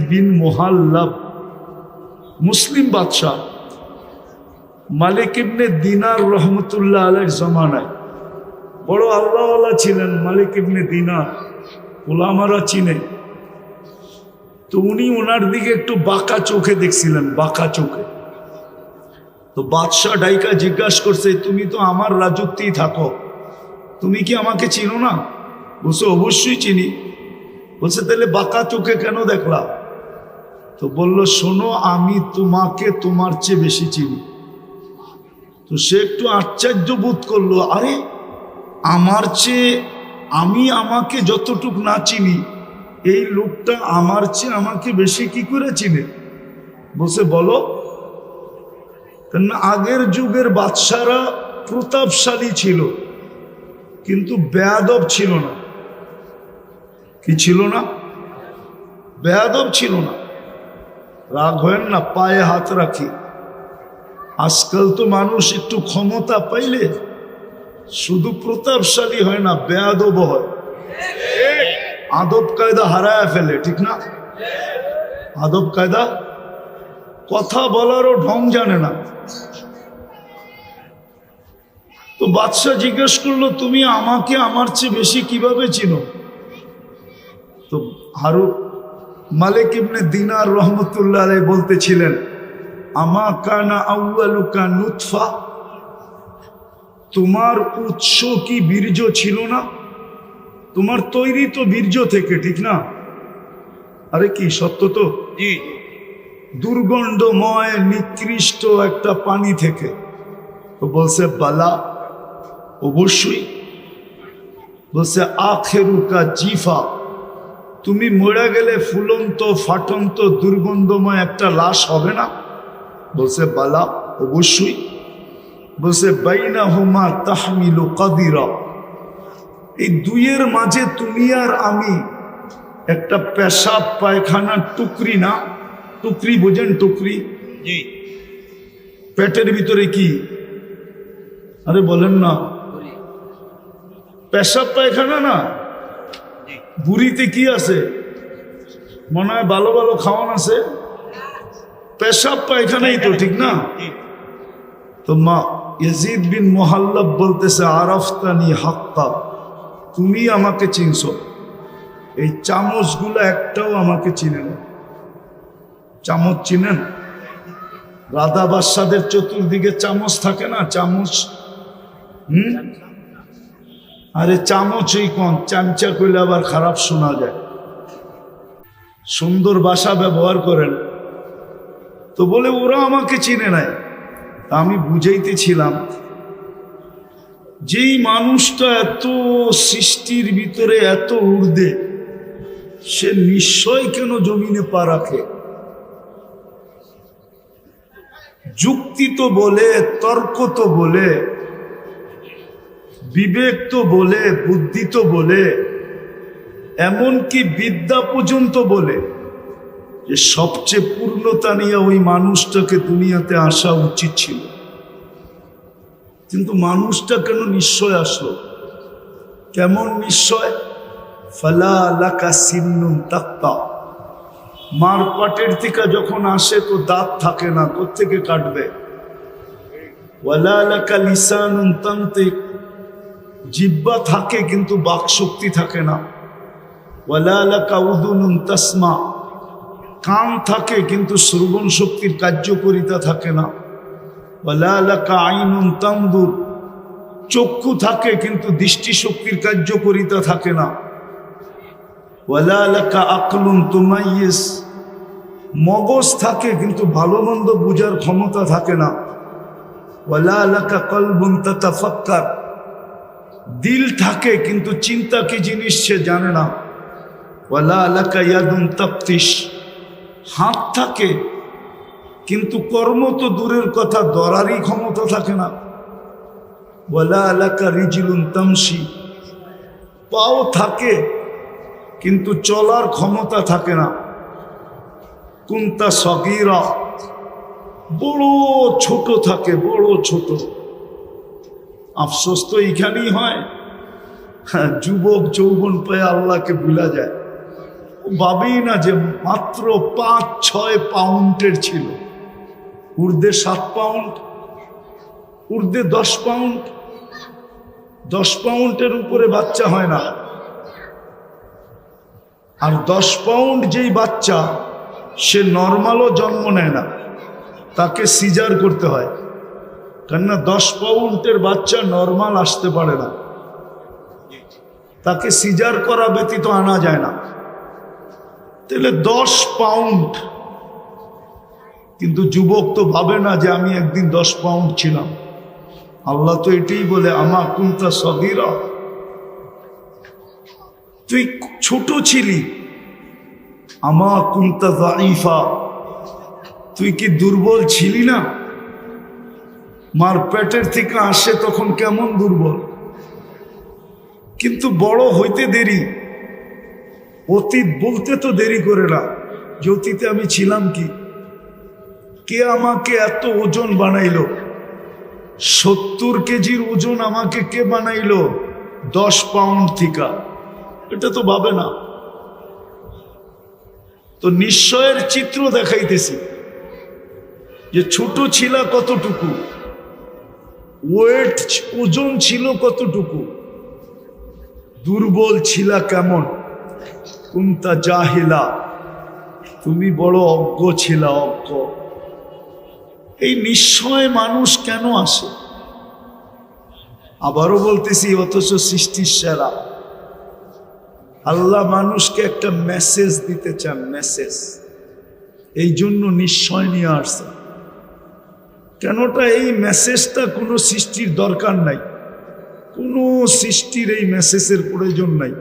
বিন মুহাল্লাব, মুসলিম বাদশাহ মালিক ইবনে দিনার রহমতুল্লাহ আলাইহির জমানায় বড় আল্লাহওয়ালা ছিলেন। মালিক ইবনে দিনার ওলামারা চিনে। তো উনি ওনার দিকে একটু বাঁকা চোখে দেখছিলেন, বাঁকা চোখে। তো বাদশাহ ডাইকা জিজ্ঞাসা করছে, তুমি তো আমার রাজত্বেই থাকো, তুমি কি আমাকে চিনো না? বলছে অবশ্যই চিনি। বলছে তাহলে বাঁকা চোখে কেন দেখলা? তো বলল, শোনো, আমি তোমাকে তোমার চেয়ে বেশি চিনি। তো সে একটু আশ্চর্য বোধ করলো, আরে আমার চেয়ে আমি আমাকে যতটুক না চিনি, এই লোকটা আমার চেয়ে আমাকে বেশি কি করে চিনে? বলছে বলো। কেন আগের যুগের বাদশারা প্রতাপশালী ছিল, কিন্তু বেয়াদব ছিল না। কি ছিল না? বেয়াদব ছিল না। রাগ হয় না, পায়ে হাত রাখি। আজকাল তো মানুষ একটু ক্ষমতা পাইলে শুধু প্রতাপশালী হয় না, বেয়াদব হয়, আদব কায়দা হারায় ফেলে। ঠিক না? আদব কায়দা, কথা বলারও ঢং জানে না। তো বাদশাহ জিজ্ঞেস করলো, তুমি আমাকে আমার চেয়ে বেশি কিভাবে চিনো? তো মালিক ইবনে দিনার রহমতুল্লাহ আলাইহি বলতেছিলেন, আমা কানা আউয়ালুকা নুতফা, তোমার উৎস কি বীর্য ছিল না? তোমার তৈরি তো বীর্য থেকে, ঠিক না? আরে কি সত্য তো? দুর্গন্ধময় নিকৃষ্ট একটা পানি থেকে। তো বলছে বালা, অবশ্যই। বলছে আখেরুকা জিফা, তুমি মরে গেলে ফুলন্ত ফাটন্ত দুর্গন্ধময় একটা লাশ হবে না? বলছে বালা, অবশ্যই। বলছে বাইনাহুমা তাহমিলু কাদিরা, এই দুইয়ের মাঝে তুমি আর আমি একটা পেশাব পায়খানার টুকরি, না টুকরি বোঝেন? টুকরি পেটের ভিতরে কি? আরে বলেন না, পেশাব পায়খানা না, বুড়িতে কি আছে? মনে হয় ভালো ভালো খাওয়ান আছে, পেশাব পায়খানাই তো, ঠিক না? তো মা ইয়াজিদ বিন মুহাল্লাব বলতেছে, আরাফতানি হাক্কা, তুমি আমাকে চিনছো। এই চামচগুলো একটাও আমাকে চিনে না। চামচ চিনেন? রাধা বাদশাদের চতুর্দিকে চামচ থাকে না, চামচ। আরে চামচই কোন, চামচা কইলে আবার খারাপ শোনা যায়। সুন্দর ভাষা ব্যবহার করেন। তো বলে ওরা আমাকে চিনে নাই। আমি বুঝাইতেছিলাম, যেই মানুষটা এত সৃষ্টির ভিতরে এত ঊর্ধ্বে, সে নিশ্চয় কেন জমিনে পা রাখে? যুক্তি তো বলে, তর্ক তো বলে, বিবেক তো বলে, বুদ্ধি তো বলে, এমনকি বিদ্যা পর্যন্ত বলে যে সবচেয়ে পূর্ণতা নিয়ে ওই মানুষটাকে দুনিয়াতে আসা উচিত ছিল। কিন্তু মানুষটা কেন নিশ্চয় আসলো? কেমন নিশ্চয়? ফালা লাকা সিন্নুন তাক্তা, মার পাটের থেকে যখন আসে তো দাঁত থাকে না, কোত্থেকে কাটবে? ওয়ালা লাকা লিসানুন তানতিক, জিহ্বা থাকে কিন্তু বাক শক্তি থাকে না। ওয়ালা লাকা উযুনুন তাসমা, কান থাকে কিন্তু শ্রবণ শক্তির কার্যকারিতা থাকে না। ওয়ালা লাকা আইনুন তানদুর, চক্ষু থাকে কিন্তু দৃষ্টিশক্তির কার্যকারিতা থাকে না। ওয়ালা লাকা আকলুন তুমাইয়িজ, মগজ থাকে কিন্তু ভালো মন্দ বুঝার ক্ষমতা থাকে না। ওয়ালা লাকা কলবুন তাতাফাক্কার, দিল থাকে কিন্তু চিন্তা কি জিনিস সে জানে না। ওয়ালা লাকা ইয়াদুন তাফতিশ, হাত থাকে কিন্তু কর্ম তো দূরের কথা, ধরারই ক্ষমতা থাকে না। ওয়ালা লাকা রিজলুন তামশি, পাও থাকে কিন্তু চলার ক্ষমতা থাকে না। কুনতা সগীরা, বড় ছোট থাকে, বড় ছোট। আফসোস তো এইখানেই হয়, যুবক যৌবন পেয়ে আল্লাহকে ভুলা যায়। ভাবেই না যে মাত্র 5-6 পাউন্ডের ছিল, ঊর্ধ্বে 7 পাউন্ড, ঊর্ধ্বে 10 পাউন্ড। 10 পাউন্ডের উপরে বাচ্চা হয় না। আর 10 পাউন্ড যেই বাচ্চা, সে নর্মালও জন্ম নেয় না, তাকে সিজার করতে হয়। কেননা 10 পাউন্ডের বাচ্চা নর্মাল আসতে পারে না, তাকে সিজার করা ব্যতীত আনা যায় না। তাহলে 10 পাউন্ড। কিন্তু যুবক তো ভাবে না যে আমি একদিন 10 পাউন্ড ছিলাম। আল্লাহ তো এটাই বলে, আমা কুনতা সগীরা, তুই ছোট ছিলি। আমা কুনতা যায়ীফা, তুই কি দুর্বল ছিলি না? মার পেটের থেকে আসে তখন কেমন দুর্বল। কিন্তু বড় হইতে দেরি, অতীত বলতে তো দেরি করে না যে অতীতে আমি ছিলাম কি। কে আমাকে এত ওজন বানাইলো? 70 কেজির ওজন আমাকে কে বানাইলো 10 পাউন্ড থেকে? এটা তো ভাবে না। তো নিশ্চয়ের চিত্র দেখাইতেছি যে ছোট ছিল কতটুকু, ওয়েট ওজন ছিল কতটুকু, দুর্বল ছিল কেমন। কুনতা জাহিলা, তুমি বড় অজ্ঞ ছিল, অজ্ঞ। এই নিশ্চয় মানুষ কেন আসে? আবারও বলতেছি, অথচ সৃষ্টির সেরা আল্লাহ মানুষকে একটা মেসেজ দিতে চান, মেসেজ। এই জন্য নিশ্চয় নিয়ে আসছে। কেনটা এই মেসেজটা কোনো সৃষ্টির দরকার নাই, কোনো সৃষ্টির এই মেসেজের প্রয়োজন নাই।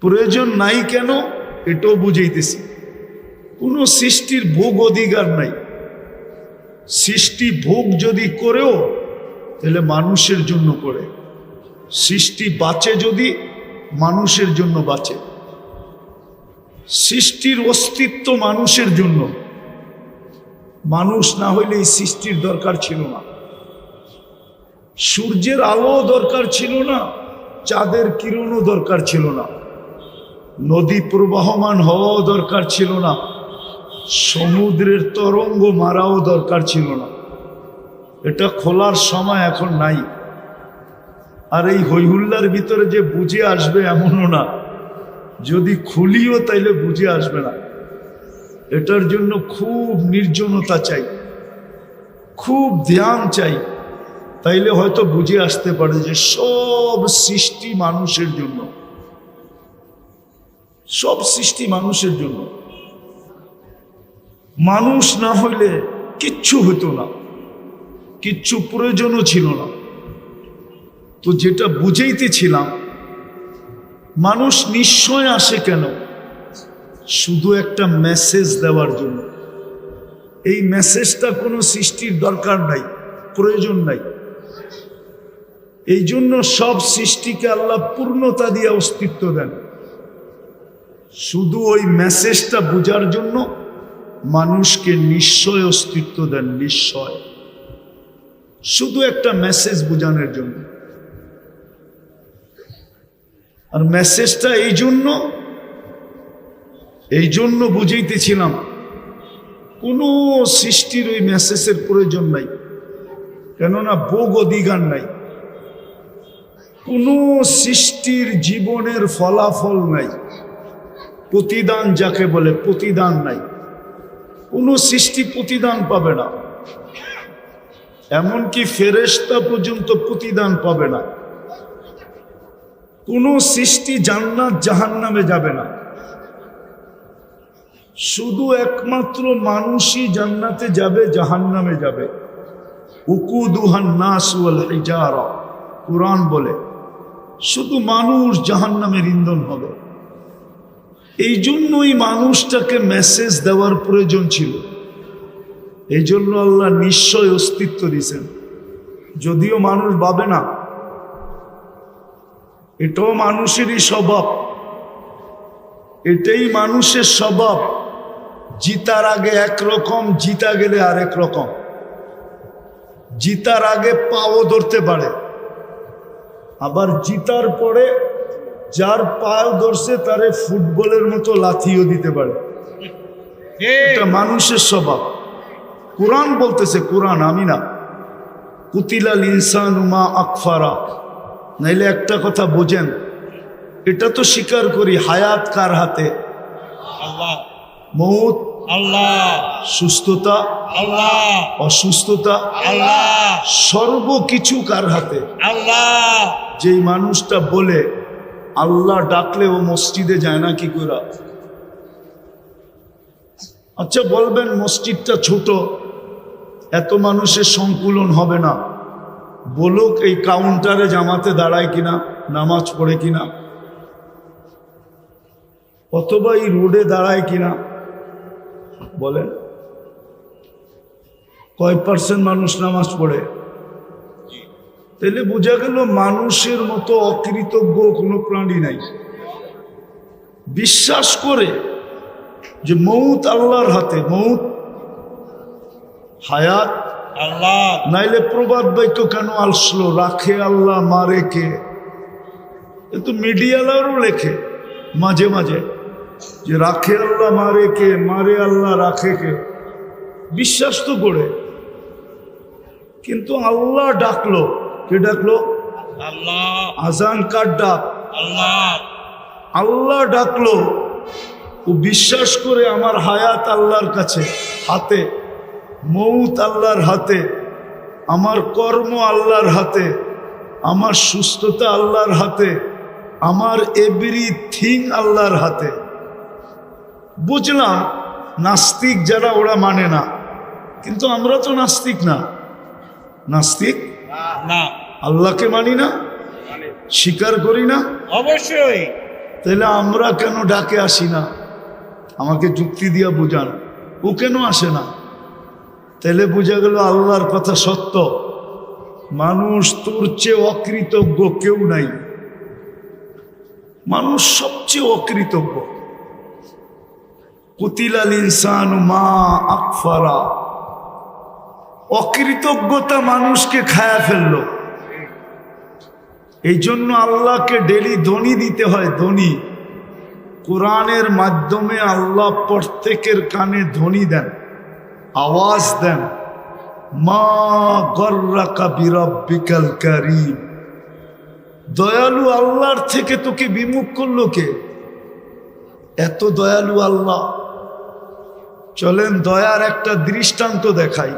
প্রয়োজন নাই কেন এটাও বুঝাইতেছি। কোনো সৃষ্টির ভোগ অধিকার নাই। সৃষ্টি ভোগ যদি করেও তাহলে মানুষের জন্য করে। সৃষ্টি বাঁচে যদি মানুষের জন্য বাঁচে। সৃষ্টির অস্তিত্ব মানুষের জন্য। মানুষ না হইলে এই সৃষ্টির দরকার ছিল না। সূর্যের আলো দরকার ছিল না, চাঁদের কিরণও দরকার ছিল না, নদী প্রবাহমান হওয়াও দরকার ছিল না, সমুদ্রের তরঙ্গ মারাও দরকার ছিল না। এটা খোলার সময় এখন নাই। আর এই হইহুল্লার ভিতরে যে বুঝে আসবে এমনও না, যদি খুলিও তাইলে বুঝে আসবে না। এটার জন্য খুব নির্জনতা চাই, খুব ধ্যান চাই, তাইলে হয়তো বুঝে আসতে পারে যে সব সৃষ্টি মানুষের জন্য। সব সৃষ্টি মানুষের জন্য। মানুষ না হইলে কিচ্ছু হতো না, কিচ্ছু প্রয়োজনও ছিল না। তো যেটা বুঝাইতেছিলাম, মানুষ নিশ্চয় আসে কেন? শুধু একটা মেসেজ দেওয়ার জন্য। এই মেসেজটা কোনো সৃষ্টির দরকার নাই, প্রয়োজন নাই। এই জন্য সব সৃষ্টিকে আল্লাহ পূর্ণতা দিয়ে অস্তিত্ব দেন। শুধু ওই মেসেজটা বোঝার জন্য মানুষকে নিশ্চয় অস্তিত্ব দেন, নিশ্চয়। শুধু একটা মেসেজ বোঝানোর জন্য। আর মেসেজটা এই জন্য বুঝাইতেছিলাম, কোনো সৃষ্টির ওই মেসেজের প্রয়োজন নাই। কেননা ভোগ অধিকার নাই। কোনো সৃষ্টির জীবনের ফলাফল নাই, প্রতিদান যাকে বলে, প্রতিদান নাই। কোনো সৃষ্টি প্রতিদান পাবে না। এমনকি ফেরেশতা পর্যন্ত প্রতিদান পাবে না। কোনো সৃষ্টি জান্নাত জাহান্নামে যাবে না। শুধু একমাত্র মানুষই জান্নাতে যাবে, জাহান্নামে যাবে। উকুদুহান নাস ওয়াল হিজারা, কুরআন বলে শুধু মানুষ জাহান্নামের ইন্ধন হবে। এই জন্যই মানুষটাকে মেসেজ দেওয়ার প্রয়োজন ছিল। এই জন্য আল্লাহ নিশ্চয় অস্তিত্ব দিয়েছেন। যদিও মানুষ ভাবে না, এটাও মানুষেরই স্বভাব। এটাই মানুষের স্বভাব। জিতার আগে একরকম, জিতা গেলে আরেক রকম। জিতার আগে পাও ধরতে পারে, আবার জিতার পরে যার পায়ে ধরছে তারে ফুটবলের মতো লাথিও দিতে পারে। এটা মানুষের স্বভাব। কোরআন বলতেছে, কোরআন, আমি না। কুতিলাল ইনসানু মা আকফারা। নাইলে একটা কথা বোঝেন, এটা তো স্বীকার করি, হায়াত কার হাতে? আল্লাহ। মৌত আল্লাহ। সুস্থতা আল্লাহ। অসুস্থতা আল্লাহ। সর্বকিছু কার হাতে? আল্লাহ। যেই মানুষটা বলে আল্লাহ ডাকলে ও মসজিদে যায় না কি করে? আচ্ছা বলবেন মসজিদটা ছোট, এত মানুষের সংকুলন হবে না, বলুক এই কাউন্টারে জামাতে দাঁড়ায় কিনা, নামাজ পড়ে কিনা, অথবা এই রোডে দাঁড়ায় কিনা, বলেন কয় পার্সেন্ট মানুষ নামাজ পড়ে? তাহলে বোঝা গেল মানুষের মতো অকৃতজ্ঞ কোনো প্রাণী নাই। বিশ্বাস করে যে মৌত আল্লাহর হাতে, মৌত হায়াত আল্লাহ। নাইলে প্রবাদ বাক্য কেন আসলো, রাখে আল্লাহ মারে কে? এ তো মিডিয়ালারও লেখে মাঝে মাঝে যে রাখে আল্লাহ মারে কে, মারে আল্লাহ রাখে কে। বিশ্বাস তো করে, কিন্তু আল্লাহ ডাকলো, কে ডাকলো? আল্লাহ। আজান কার ডাক? আল্লাহ। আল্লাহ ডাকলো। ও বিশ্বাস করে আমার হায়াত আল্লাহর কাছে, হাতে, মৌত আল্লাহর হাতে, আমার কর্ম আল্লাহর হাতে, আমার সুস্থতা আল্লাহর হাতে, আমার এভরিথিং আল্লাহর হাতে। বুঝলাম নাস্তিক যারা ওরা মানে না, কিন্তু আমরা তো নাস্তিক না। নাস্তিক না, আল্লাহকে মানি না, স্বীকার করি না। অবশ্যই। তাহলে আমরা কেন ডাকে আসি না? আমাকে যুক্তি দিয়া বুঝান, ও কেন আসে না? তাহলে বোঝা গেল আল্লাহর কথা সত্য। মানুষ তোর চেয়ে অকৃতজ্ঞ কেউ নাই। মানুষ সবচেয়ে অকৃতজ্ঞ। কুতিলাল ইনসানু মা আকফারা। অকৃতজ্ঞতা মানুষকে খায়া ফেললো। এই জন্য আল্লাহকে ডেলি ধ্বনি দিতে হয়, ধ্বনি। কোরআনের মাধ্যমে আল্লাহ প্রত্যেকের কানে ধ্বনি দেন, আওয়াজ দেন। মা গর্রাকা বিরাব্বিকাল কারীম। দয়ালু আল্লাহর থেকে তোকে বিমুখ করলো কে? এত দয়ালু আল্লাহ। চলেন দয়ার একটা দৃষ্টান্ত দেখাই,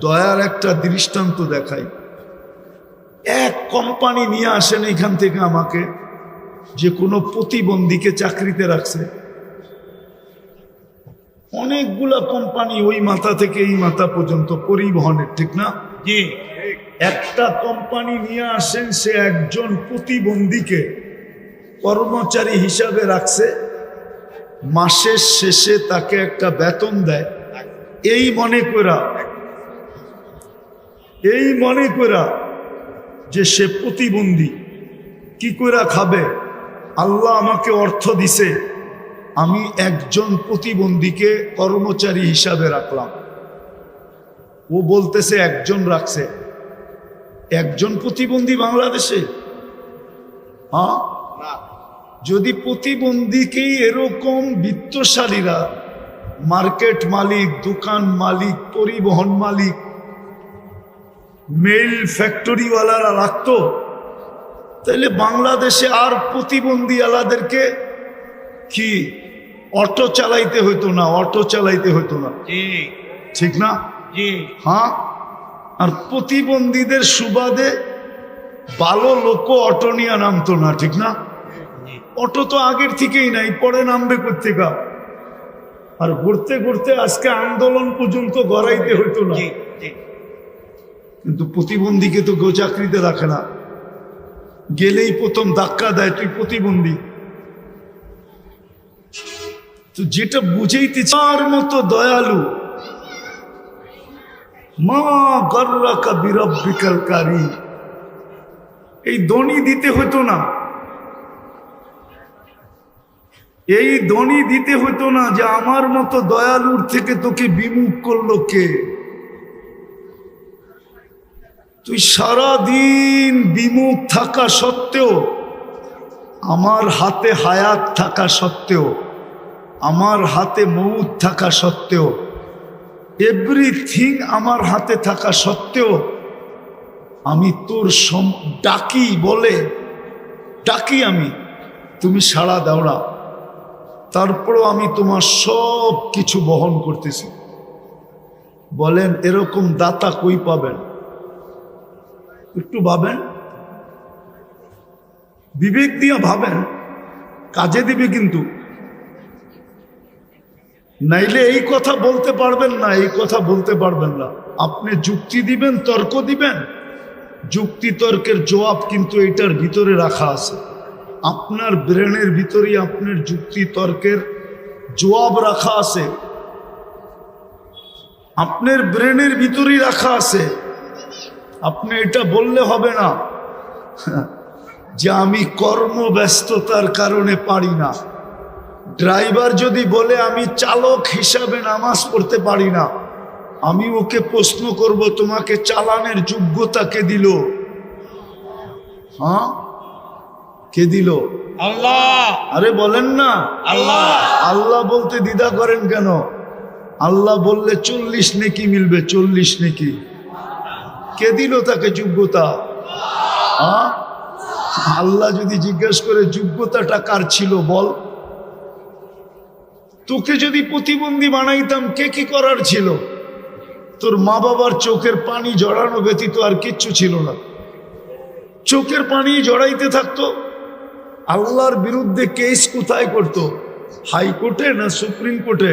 দয়ার একটা দৃষ্টান্ত দেখাই। এক কোম্পানি নিয়ে আসেন এখান থেকে আমাকে, যে কোনো প্রতিবন্ধীকে চাকরিতে রাখছে। অনেকগুলা কোম্পানি, ওই মাথা থেকে এই মাথা পর্যন্ত পরিবহনের, ঠিক না? জি। একটা কোম্পানি নিয়ে আসেন, সে একজন প্রতিবন্ধীকে কর্মচারী হিসাবে রাখছে, মাসের শেষে তাকে একটা বেতন দেয়। এই মনে করা যে সে প্রতিবন্ধী, কি করে খাবে? আল্লাহ আমাকে অর্থ দিছে, আমি একজন প্রতিবন্ধীকে কর্মচারী হিসাবে রাখলাম। ও বলতেছে একজন রাখছে। একজন প্রতিবন্ধী বাংলাদেশে? হ্যাঁ, যদি প্রতিবন্ধীকেই এরকম বিত্তশালীরা, মার্কেট মালিক, দোকান মালিক, পরিবহন মালিক, মেল ফ্যাক্টরিওয়ালারা রাখতো, তাহলে বাংলাদেশে আর প্রতিবন্ধী আলাদেরকে কি অটো চালাইতে হইতো না, অটো চালাইতে হইতো না, ঠিক না? হ্যাঁ, আর প্রতিবন্ধীদের সুবাদে ভালো লোক অটো নিয়ে নামতো না, ঠিক না? অটো তো আগের থেকেই নাই, পরে নামবে কোত্থেকা? আর ঘুরতে ঘুরতে আজকে আন্দোলন পর্যন্ত গড়াইতে হইতো না। কিন্তু প্রতিবন্ধীকে তো কেউ চাকরিতে রাখে না, গেলেই প্রথম ধাক্কা দেয়, তুই প্রতিবন্ধী। তো যেটা বুঝাইতে চার মতো দয়ালু, মা গর্রাকা বিরাব্বিকাল কারীম, এই ধ্বনি দিতে হতো না, এই ধ্বনি দিতে হতো না যে আমার মতো দয়ালুর থেকে তোকে বিমুখ করলো কে? তুই সারাদিন বিমুখ থাকা সত্ত্বেও আমার হাতে হায়াত থাকা সত্ত্বেও, আমার হাতে মউত থাকা সত্ত্বেও, এভরিথিং আমার হাতে থাকা সত্ত্বেও আমি তোর ডাকি বলে ডাকি আমি, তুমি সাড়া দাও না, তারপরও আমি তোমার সব কিছু বহন করতেছি। বলেন এরকম দাতা কই পাবেন? একটু ভাবেন, বিবেক দিয়ে ভাবেন, কাজে দিবে কিন্তু। নাইলে এই কথা বলতে পারবেন না, এই কথা বলতে পারবেন না। আপনি যুক্তি দিবেন, তর্ক দিবেন, যুক্তি তর্কের জবাব কিন্তু এটার ভিতরে রাখা আছে। আপনার ব্রেনের ভিতরেই আপনার যুক্তি তর্কের জবাব রাখা আছে, আপনার ব্রেনের ভিতরেই রাখা আছে। আপনি এটা বললে হবে না যে আমি কর্মব্যস্ততার কারণে পারি না। ড্রাইভার যদি বলে আমি চালক হিসাবে নামাজ পড়তে পারি না, আমি ওকে প্রশ্ন করব তোমাকে চালানের যোগ্যতা কে দিল? হ্যাঁ, কে দিল? আল্লাহ। আরে বলেন না আল্লাহ। আল্লাহ বলতে দ্বিধা করেন কেন? আল্লাহ বললে 40 নেকি মিলবে, 40 নেকি। কে দিল তাকে যোগ্যতা? হ্যাঁ, আল্লাহ যদি জিজ্ঞেস করে যোগ্যতাটা কার ছিল বল। তোকে যদি প্রতিবন্ধী বানাইতাম কে কি করার ছিল? তোর মা বাবার চোখের পানি জড়ানো ব্যতীত আর কিচ্ছু ছিল না। চোখের পানি জড়াইতে থাকতো। আল্লাহর বিরুদ্ধে কেস কোথায় করতো? হাইকোর্টে না সুপ্রিম কোর্টে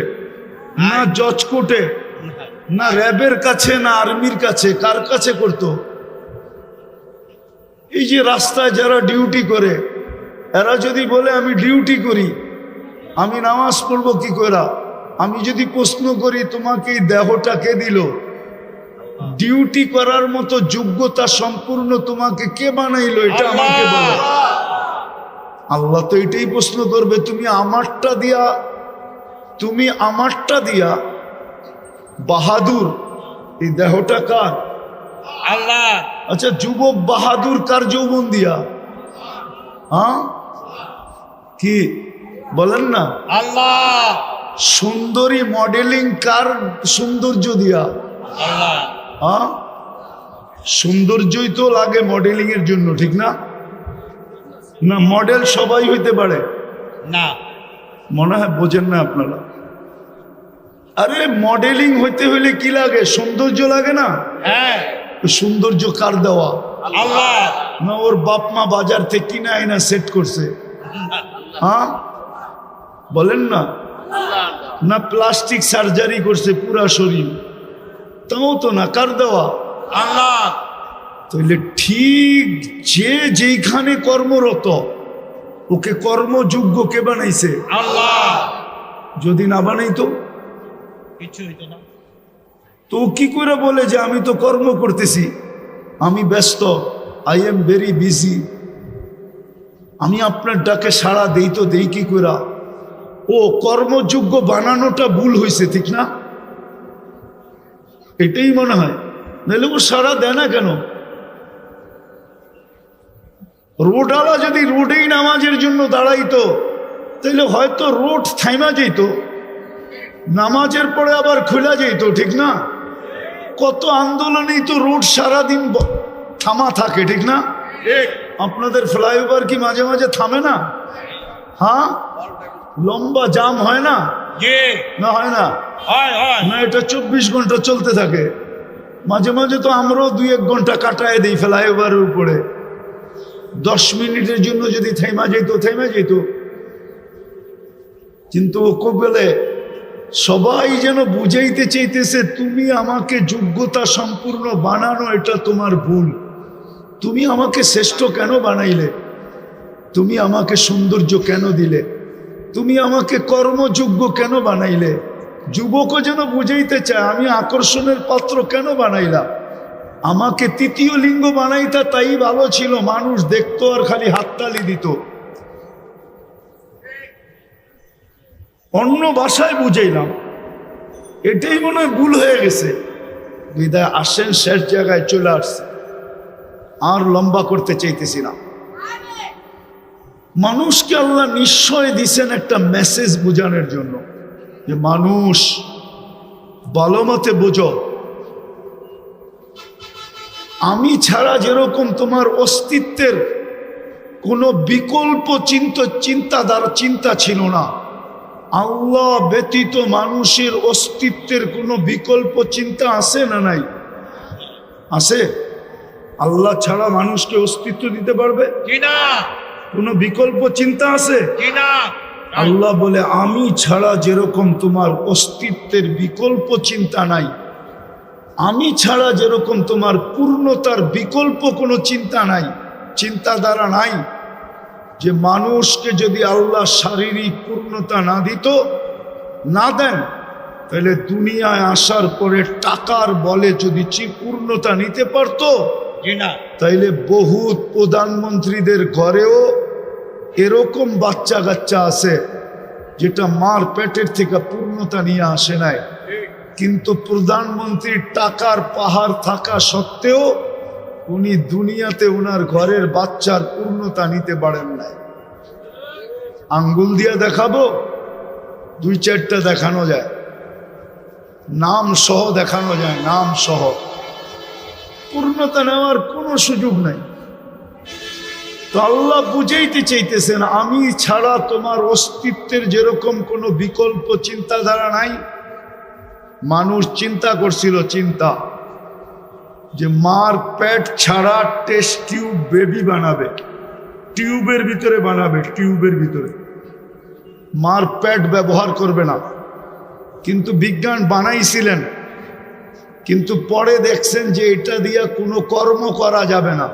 না জজ কোর্টে না র্যাবের কাছে না আর্মির কাছে? কার কাছে করতো? এই যে রাস্তায় যারা ডিউটি করে, এরা যদি বলে আমি ডিউটি করি, আমি নামাজ পড়বো কি করে? আমি যদি প্রশ্ন করি তোমাকে এই দেহটা কে দিল? ডিউটি করার মতো যোগ্যতা সম্পূর্ণ তোমাকে কে বানাইলো? এটা আমাকে বলো। আল্লাহ তো এটাই প্রশ্ন করবে, তুমি আমারটা দিয়া বাহাদুর, এই দেহটা কার? আল্লাহ। আচ্ছা, যুবক বাহাদুর কার যৌবন দিয়া? হ্যাঁ, কি বলেন না? আল্লাহ। সুন্দরী মডেলিং কার সৌন্দর্য দিয়া? আল্লাহ। হ্যাঁ, সৌন্দর্যই তো লাগে মডেলিং এর জন্য, ঠিক না? না মডেল সবাই হইতে পারে না, মনে হয় বোঝেন না আপনারা। আরে মডেলিং হইতে হইলে কি লাগে? সৌন্দর্য লাগে না? হ্যাঁ। সৌন্দর্য কার দেওয়া? আল্লাহ। না ওর বাপ মা বাজার থেকে কিনে আইনা সেট করছে? হ্যাঁ বলেন না? না প্লাস্টিক সার্জারি করছে পুরা শরীর? তাও তো না, কার দেওয়া? আল্লাহ। তাহলে ঠিক যে যেইখানে কর্মরত ওকে কর্মযোগ্য কে বানাইছে? আল্লাহ। যদি না বানাইতো কিছু হইতো না। তো কি করে বলে যে আমি তো কর্ম করতেছি, আমি ব্যস্ত, আই এম ভেরি বিজি, আমি আপনার ডাকে সাড়া দেই তো দেই কি করে? ও কর্মযোগ্য বানানোটা ভুল হয়েছে, ঠিক না? এটাই মনে হয়, নাহলে ও সাড়া দেয় না কেন? রোডওয়ালা যদি রোডেই নামাজের জন্য দাঁড়াইতো তাহলে হয়তো রোড থাইমা যেত, নামাজের পরে আবার খোলা যেত, ঠিক না? কত আন্দোলনেই তো রোড সারাদিন থামা থাকে, ঠিক না? আপনাদের ফ্লাইওভার কি মাঝে মাঝে থামে না? হ্যাঁ, লম্বা জাম হয় না? না হয় না? না, এটা 24 ঘন্টা চলতে থাকে। মাঝে মাঝে তো আমরাও 2-1 ঘন্টা কাটায় দিই ফ্লাইওভারের উপরে। 10 মিনিটের জন্য যদি থেমা যেত। কিন্তু ও কবেলে সবাই যেন বুঝাইতে চাইতেছে তুমি আমাকে যোগ্যতা সম্পূর্ণ বানানো, এটা তোমার ভুল। তুমি আমাকে শ্রেষ্ঠ কেন বানাইলে? তুমি আমাকে সৌন্দর্য কেন দিলে? তুমি আমাকে কর্মযোগ্য কেন বানাইলে? যুবকও যেন বুঝাইতে চায় আমি আকর্ষণের পাত্র কেন বানাইলাম? আমাকে তৃতীয় লিঙ্গ বানাইতা তাই ভালো ছিল, মানুষ দেখতো আর খালি হাততালি দিত। অন্য ভাষায় বুঝাইলাম, এটাই মনে হয় ভুল হয়ে গেছে। বিদায় আসেন, শেষ জায়গায় চলে আসছে, আর লম্বা করতে চাইতেছি না। মানুষকে আল্লাহ নিশ্চয় দিছেন একটা মেসেজ বোঝানোর জন্য, যে মানুষ ভালো মতে বোঝো, আমি ছাড়া যেরকম তোমার অস্তিত্বের কোনো বিকল্প চিন্তা ছিল না, আল্লাহ ব্যতীত মানুষের অস্তিত্বের কোনো বিকল্প চিন্তা আছে না নাই? আছে? আল্লাহ ছাড়া মানুষকে অস্তিত্ব দিতে পারবে? জি না, কোনো বিকল্প চিন্তা আছে? জি না। আল্লাহ বলে আমি ছাড়া যেরকম তোমার অস্তিত্বের বিকল্প চিন্তা নাই, আমি ছাড়া যেরকম তোমার পূর্ণতার বিকল্প কোনো চিন্তা নাই, চিন্তাধারা নাই, যে মানুষকে যদি আল্লাহ শারীরিক পূর্ণতা না দিত, না দেন, তাহলে দুনিয়ায় আসার পরে টাকার বলে যদি পূর্ণতা নিতে পারতো, জি না। তাইলে বহুত প্রধানমন্ত্রীদের ঘরেও এরকম বাচ্চা কাচ্চা আছে যেটা মার পেটের থেকে পূর্ণতা নিয়ে আসে নাই, কিন্তু প্রধানমন্ত্রীর টাকার পাহাড় থাকা সত্ত্বেও উনি দুনিয়াতে ওনার ঘরের বাচ্চার পূর্ণতা নিতে পারেন নাই। আঙ্গুল দিয়ে দেখাবো? 2-4টা দেখানো যায়, নাম সহ দেখানো যায়, নাম সহ। পূর্ণতা নেওয়ার কোনো সুযোগ নাই। তো আল্লাহ বুঝাইতে চাইতেছেন আমি ছাড়া তোমার অস্তিত্বের যেরকম কোনো বিকল্প চিন্তাধারা নাই। মানুষ চিন্তা করছিল, চিন্তা যে মার পেট ছাড়া টেস্ট টিউব বেবি বানাবে, টিউবের ভিতরে বানাবে, টিউবের ভিতরে, মার পেট ব্যবহার করবে না। কিন্তু বিজ্ঞান বানাইছিলেন, কিন্তু পরে দেখছেন যে এটা দিয়া কোনো কর্ম করা যাবে না।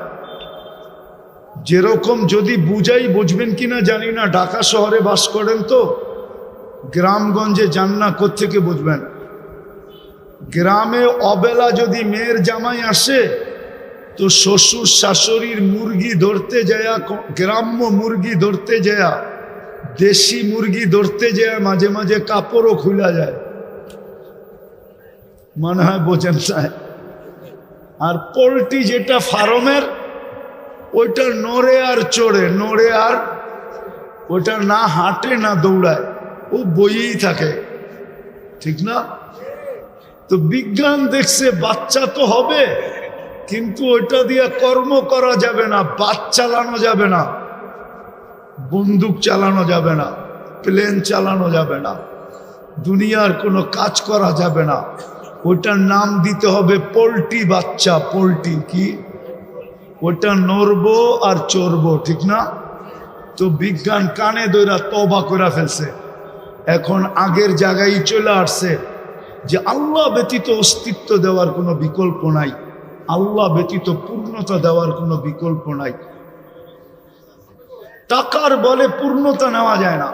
যেরকম যদি বুঝাই, বুঝবেন কিনা জানি না, ঢাকা শহরে বাস করেন তো, গ্রামগঞ্জে যান না, কোত্থেকে বুঝবেন? গ্রামে অবেলা যদি মেয়ের জামাই আসে তো শ্বশুর শাশুড়ির মুরগি ধরতে যায়া, গ্রাম্য মুরগি ধরতে যায়া, দেশি মুরগি ধরতে যায়া মাঝে মাঝে কাপড়ও খুলা যায়, মনে হয় বোঝেন না। আর পোলট্রি যেটা ফার্মের, ওইটা নড়ে আর চড়ে, নড়ে আর, ওইটা না হাঁটে না দৌড়ায়, ও বইয়েই থাকে, ঠিক না? তো বিজ্ঞান দেখছে বাচ্চা তো হবে, কিন্তু ওইটা দিয়ে কর্ম করা যাবে না, বাস চালানো যাবে না, বন্দুক চালানো যাবে না, প্লেন চালানো যাবে না, দুনিয়ার কোনো কাজ করা যাবে না। ওইটার নাম দিতে হবে পোলট্রি বাচ্চা। পোলট্রি কি? ওটা নড়বো আর চড়বো, ঠিক না? তো বিজ্ঞান কানে দইরা তওবা করে ফেলছে, এখন আগের জায়গায় চলে আসছে যে আল্লাহ ব্যতীত অস্তিত্ব দেওয়ার কোনো বিকল্প নাই, আল্লাহ ব্যতীত পূর্ণতা দেওয়ার কোনো বিকল্প নাই। টাকার বলে পূর্ণতা নেওয়া যায় না।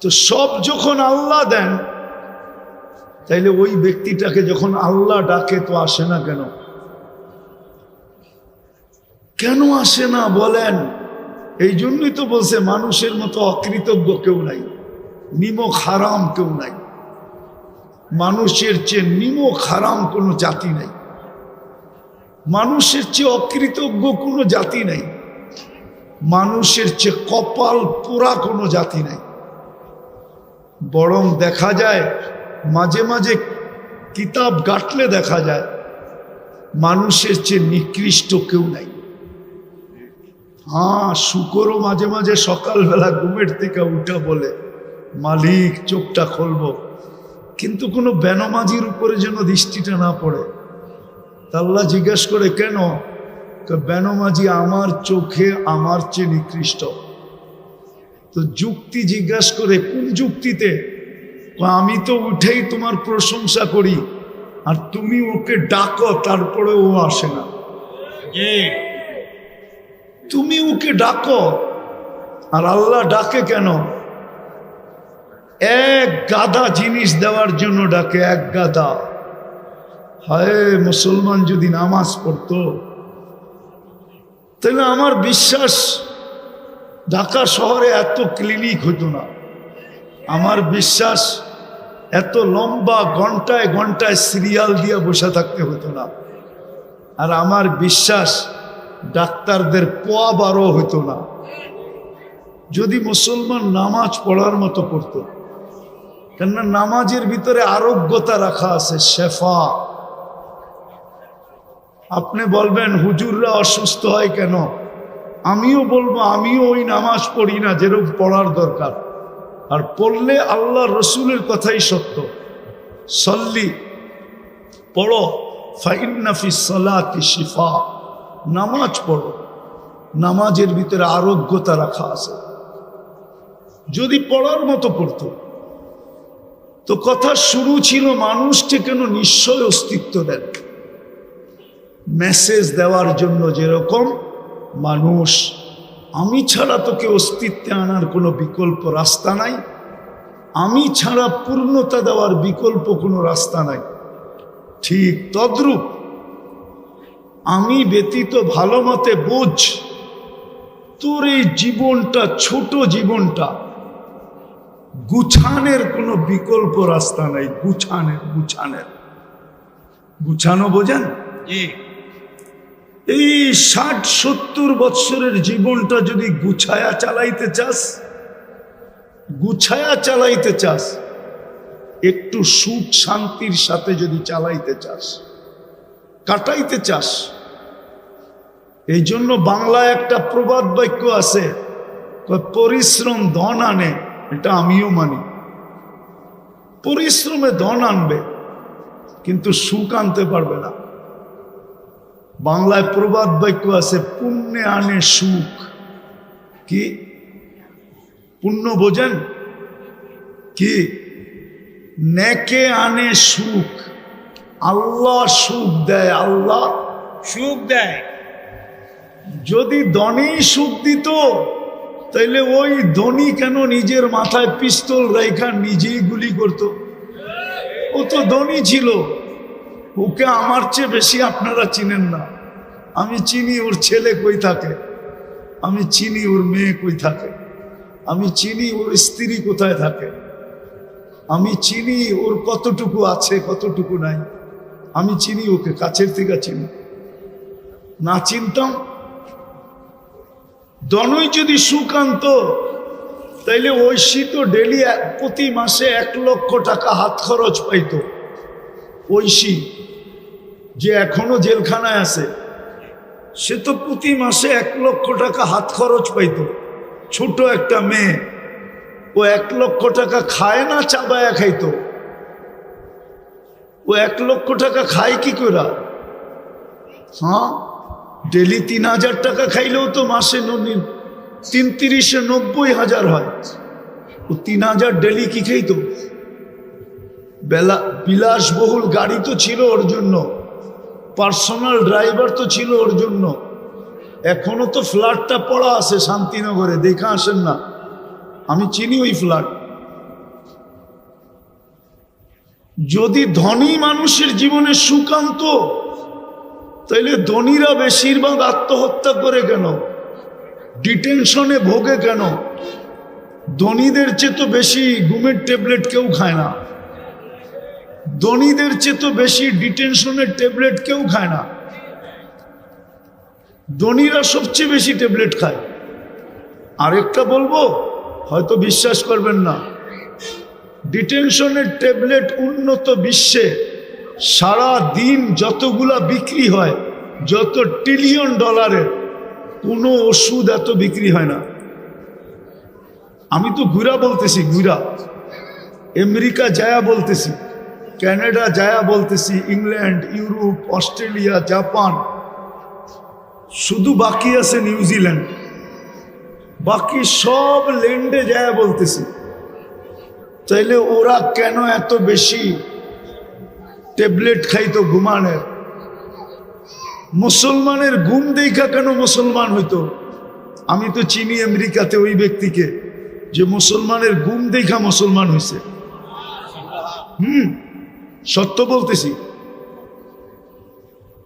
তো সব যখন আল্লাহ দেন, তাইলে ওই ব্যক্তিটাকে যখন আল্লাহ ডাকে তো আসে না কেন? কেন আসে না বলেন? এই জন্যই তো বলছে মানুষের মতো অকৃতজ্ঞ কেউ নাই, নিমক হারাম কেউ নাই। মানুষের চেয়ে নিমক হারাম কোনো জাতি নাই, মানুষের চেয়ে অকৃতজ্ঞ কোনো জাতি নাই, মানুষের চেয়ে কপাল পোড়া কোনো জাতি নাই। বরং দেখা যায় মাঝে মাঝে কিতাব ঘাটলে দেখা যায় মানুষের চেয়ে নিকৃষ্ট কেউ নাই। হ্যাঁ, শুকরও মাঝে মাঝে সকালবেলা ঘুমের থেকে উঠা বলে মালিক চোখটা খুলবো, কিন্তু কোনো বেনমাজির উপরে যেন দৃষ্টিটা না পড়ে। আল্লাহ জিজ্ঞেস করে কেন? বেনমাজি আমার চোখে আমার চেয়ে নিকৃষ্ট। তো যুক্তি জিজ্ঞাসা করে, কোন যুক্তিতে? আমি তো উঠেই তোমার প্রশংসা করি, আর তুমি ওকে ডাকো, তারপরে ও আসে না। তুমি ওকে ডাকো, আর আল্লাহ ডাকে কেন? এক গাদা জিনিস দেওয়ার জন্য ডাকে, এক গাদা। হায়, মুসলমান যদি নামাজ পড়তো, তাহলে আমার বিশ্বাস ঢাকা শহরে এত ক্লিনিক হতো না। আমার বিশ্বাস এত লম্বা ঘন্টায় ঘন্টায় সিরিয়াল দিয়ে বসে থাকতে হতো না। আর আমার বিশ্বাস ডাক্তারদের পোয়া বারো হতো না। যদি মুসলমান নামাজ পড়ার মতো পড়তো, কেননা নামাজের ভিতরে আরোগ্যতা রাখা আছে, শেফা। আপনি বলবেন হুজুররা অসুস্থ হয় কেন? আমিও বলবো আমিও ওই নামাজ পড়ি না যেরকম পড়ার দরকার, আর পড়লে আল্লাহ রসুলের কথাই সত্য। সল্লি, পড়ো, ফাইন্না ফিস সালাতি শিফা, নামাজ পড়ো, নামাজের ভিতরে আরোগ্যতা রাখা আছে। যদি পড়ার মতো পড়তো তো কথা শুরু ছিল মানুষকে কেন নিশ্চয় অস্তিত্ব দেন, মেসেজ দেওয়ার জন্য। যেরকম মানুষ, আমি ছাড়া তোকে অস্তিত্বে আনার কোনো বিকল্প রাস্তা নাই, আমি ছাড়া পূর্ণতা দেওয়ার বিকল্প কোনো রাস্তা নাই, ঠিক তদ্রূপ আমি ব্যতীত ভালো মতে বোঝ, তোর এই জীবনটা, ছোট জীবনটা গুছানের কোনো বিকল্প রাস্তা নাই। গুছানো বোঝেন? জি। এই 60-70 বৎসরের জীবনটা যদি গুছায়া চালাইতে চাস, একটু সুখ শান্তির সাথে যদি চালাইতে চাস, কাটাইতে চাস, এই জন্য বাংলায় একটা প্রবাদ বাক্য আছে, পরিশ্রম ধন আনে। এটা আমিও মানি, পরিশ্রমে ধন আনবে কিন্তু সুখ আনতে পারবে না। বাংলায় প্রবাদ বাক্য আছে, পুণ্যে আনে সুখ। কি পুণ্য বোঝেন? কি নেকে আনে সুখ। আল্লাহ সুখ দেয়, আল্লাহ সুখ দেয়। যদি ধনী সুখ দিত তাইলে ওই ধনী কেন নিজের মাথায় পিস্তল রেখা নিজেই গুলি করত? ও তো ধনী ছিল, ওকে আমার চেয়ে বেশি আপনারা চিনেন না। আমি চিনি ওর ছেলে কই থাকে, আমি চিনি ওর মেয়ে কই থাকে, আমি চিনি ওর স্ত্রী কোথায় থাকে, আমি চিনি ওর কতটুকু আছে কতটুকু নাই, আমি চিনি ওকে, কাছের থেকে চিনি। না চিনতাম, দনই যদি সুখ আনতো তাইলে ঐশী তো ডেলি প্রতি মাসে 1 লক্ষ টাকা হাত খরচ পাইতো। ঐশী যে এখনো জেলখানায় আছে, সে তো প্রতি মাসে 1 লক্ষ টাকা হাত খরচ পাইতো। ছোট একটা মেয়ে, ও 1 লক্ষ টাকা খায় না, চাবায়া খাইতো। ও 1 লক্ষ টাকা খায় কি করে? হ্যাঁ, ডেলি 3000 টাকা খাইলেও তো মাসে 3-30-এ 90,000 হয়। ও 3000 ডেলি কি খাইতো? বিলাসবহুল গাড়ি তো ছিল ওর জন্য, পার্সোনাল ড্রাইভার তো ছিল ওর জন্য। এখনো তো ফ্ল্যাটটা পড়া আছে শান্তিনগরে, দেখা আসেন না? আমি চিনি ওই ফ্ল্যাট। যদি ধনী মানুষের জীবনে সুখ আনতো তাইলে ধনীরা বেশিরভাগ আত্মহত্যা করে কেন, ডিটেনশনে ভোগে কেন? ধনীদের চেয়ে তো বেশি ঘুমের ট্যাবলেট কেউ খায় না, ধনীদের চেয়ে তো বেশি ডিটেনশনের ট্যাবলেট কেউ খায় না। ধনীরা সবচেয়ে বেশি ট্যাবলেট খায়। আরেকটা বলবো, হয়তো বিশ্বাস করবেন না, ডিটেনশনের ট্যাবলেট উন্নত বিশ্বে সারা দিন যতগুলা বিক্রি হয়, যত $1 ট্রিলিয়ন, কোনো ওষুধ এত বিক্রি হয় না। আমি তো ঘুরা বলতেছি, ঘুরা আমেরিকা যায়া বলতেছি, কানাডা যায়া বলতেছি, ইংল্যান্ড, ইউরোপ, অস্ট্রেলিয়া, জাপান, শুধু বাকি আছে নিউজিল্যান্ড। বাকি সব ল্যান্ডে যায়া বলতেছি। তাইলে ওরা কেন এত বেশি ট্যাবলেট খাইতো ঘুমানের? মুসলমানের ঘুম দেখা কেন মুসলমান হইতো? আমি তো চিনি আমেরিকাতে ওই ব্যক্তিকে যে মুসলমানের ঘুম দেখা মুসলমান হয়েছে। সত্য বলতেছি।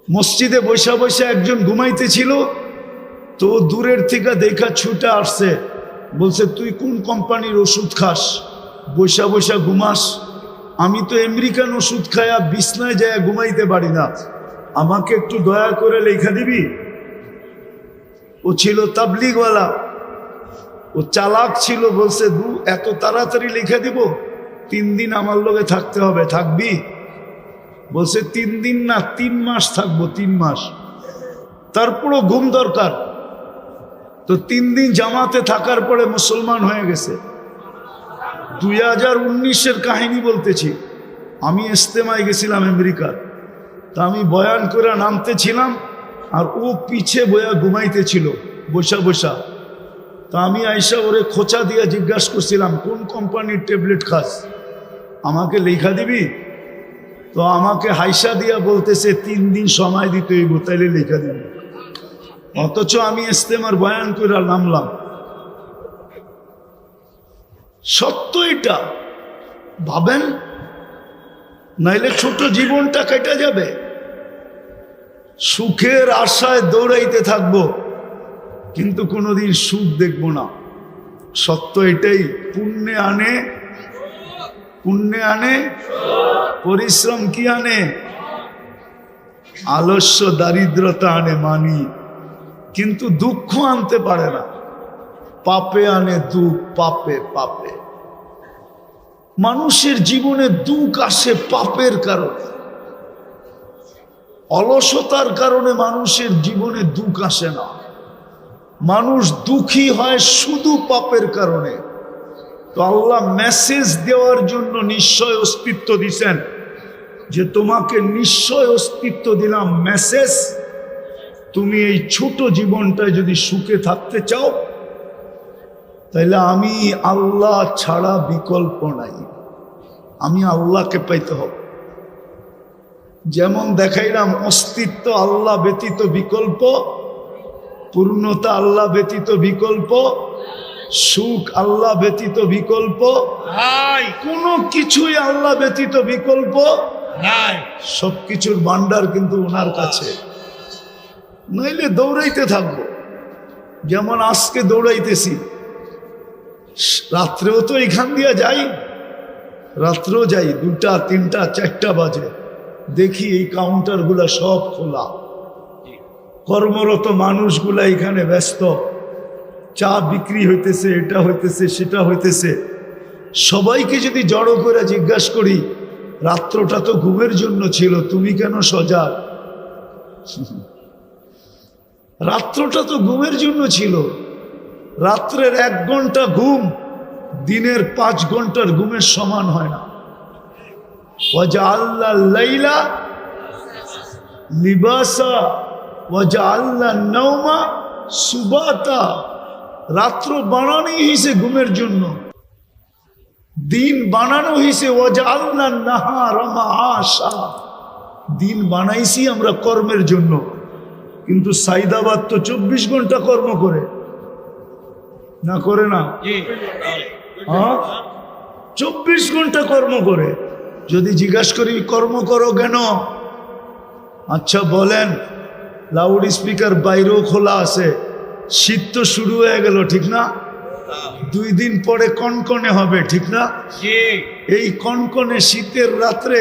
মসজিদে বৈশা বৈশা একজন ঘুমাইতেছিল, তো দূরের থেকে দেখা ছুটে আসছে, বলছে তুই কোন কোম্পানির ওষুধ খাস, বৈশা বৈশা ঘুমাস? আমি তো আমেরিকান ওষুধ খায়া বিছনায় যায় ঘুমাইতে পারি না, আমাকে একটু দয়া করে লেখা দিবি? ও ছিল তাবলিগওয়ালা, ও ও চালাক ছিল, বলছে এত তাড়াতাড়ি লিখে দিব, 3 দিন আমার লগে থাকতে হবে। থাকবি? বলছে 3 দিন না 3 মাস থাকবো, 3 মাস। তারপরও ঘুম দরকার। তো 3 দিন জামাতে থাকার পরে মুসলমান হয়ে গেছে। 2019-এর কাহিনী বলতেছি। আমি ইস্তেমায় গেছিলাম আমেরিকার। তা আমি বয়ান করে নামতেছিলাম, আর ও পিছে বয়া ঘুমাইতেছিল বসা বসা। তা আমি আইসা ওরে খোঁচা দিয়ে জিজ্ঞাসা করছিলাম, কোন কোম্পানির ট্যাবলেট খাস, আমাকে লেখা দিবি? তো আমাকে হাইসা দিয়া বলতেছে 3 দিন সময় দিতে হইব, তাইলে লেখা দিবি। অথচ আমি ইস্তেমার বয়ান করে নামলাম। সত্য এটা, ভাবেন, নাইলে ছোট জীবনটা কেটে যাবে। সুখের আশায় দৌড়াইতে থাকবো, কিন্তু কোনোদিন সুখ দেখব না। সত্য এটাই। পুণ্যে আনে পরিশ্রম কি আনে? আলস্য দারিদ্রতা আনে মানি, কিন্তু দুঃখ আনতে পারে না। পাপে আনে দুঃখ, পাপে পাপে। মানুষের জীবনে দুঃখ আসে পাপের কারণে, অলসতার কারণে মানুষের জীবনে দুঃখ আসে না। মানুষ দুঃখী হয় শুধু পাপের কারণে। তো আল্লাহ মেসেজ দেওয়ার জন্য নিশ্চয় অস্তিত্ব দিছেন, যে তোমাকে নিশ্চয় অস্তিত্ব দিলাম মেসেজ, তুমি এই ছোট জীবনটায় যদি সুখে থাকতে চাও, তাইলে আমি আল্লাহ ছাড়া বিকল্প নাই। আমি আল্লাহকে পাইতে হবে। যেমন দেখাইলাম, অস্তিত্ব আল্লাহ ব্যতীত বিকল্প, পূর্ণতা আল্লাহ ব্যতীত বিকল্প, সুখ আল্লাহ ব্যতীত বিকল্প নাই, কোনো কিছুই আল্লাহ ব্যতীত বিকল্প নাই। সবকিছুর ভান্ডার কিন্তু ওনার কাছে। নইলে দৌড়াইতে থাকবো, যেমন আজকে দৌড়াইতেছি। রাত্রেও তো এখান দিয়া যাই, রাত্রেও যাই, 2টা 3টা 4টা বাজে, দেখি এই কাউন্টারগুলা সব খোলা, কর্মরত মানুষগুলা এখানে ব্যস্ত, চা বিক্রি হইতেছে, এটা হইতেছে, সেটা হইতেছে। সবাইকে যদি জড়ো করে জিজ্ঞাসা করি, রাত্রটা তো ঘুমের জন্য ছিল, তুমি কেন সজাগ? রাত্রটা তো ঘুমের জন্য ছিল। রাত্রের 1 ঘন্টা ঘুম দিনের 5 ঘন্টার ঘুমের সমান হয় না। ওয়াজআলনা লাইলা লিবাসা ওয়াজআলনা নাওমা সুবাতা। রাত্র বানানো হয়েছে ঘুমের জন্য, দিন বানানো হয়েছে ওয়াজআলনা নাহারা মাআশা। দিন বানাইছি আমরা কর্মের জন্য, কিন্তু সাইদাবাদ তো 24 ঘন্টা কর্ম করে, না করে না? হ্যাঁ, 24 ঘন্টা কর্ম করে। যদি জিজ্ঞাসা করি কর্ম করো কেন, আচ্ছা বলেন, লাউড স্পিকার বাইরেও খোলা আছে, শীত তো শুরু হয়ে গেল, ঠিক না? 2 দিন পরে কনকনে হবে, ঠিক না? এই কনকনে শীতের রাত্রে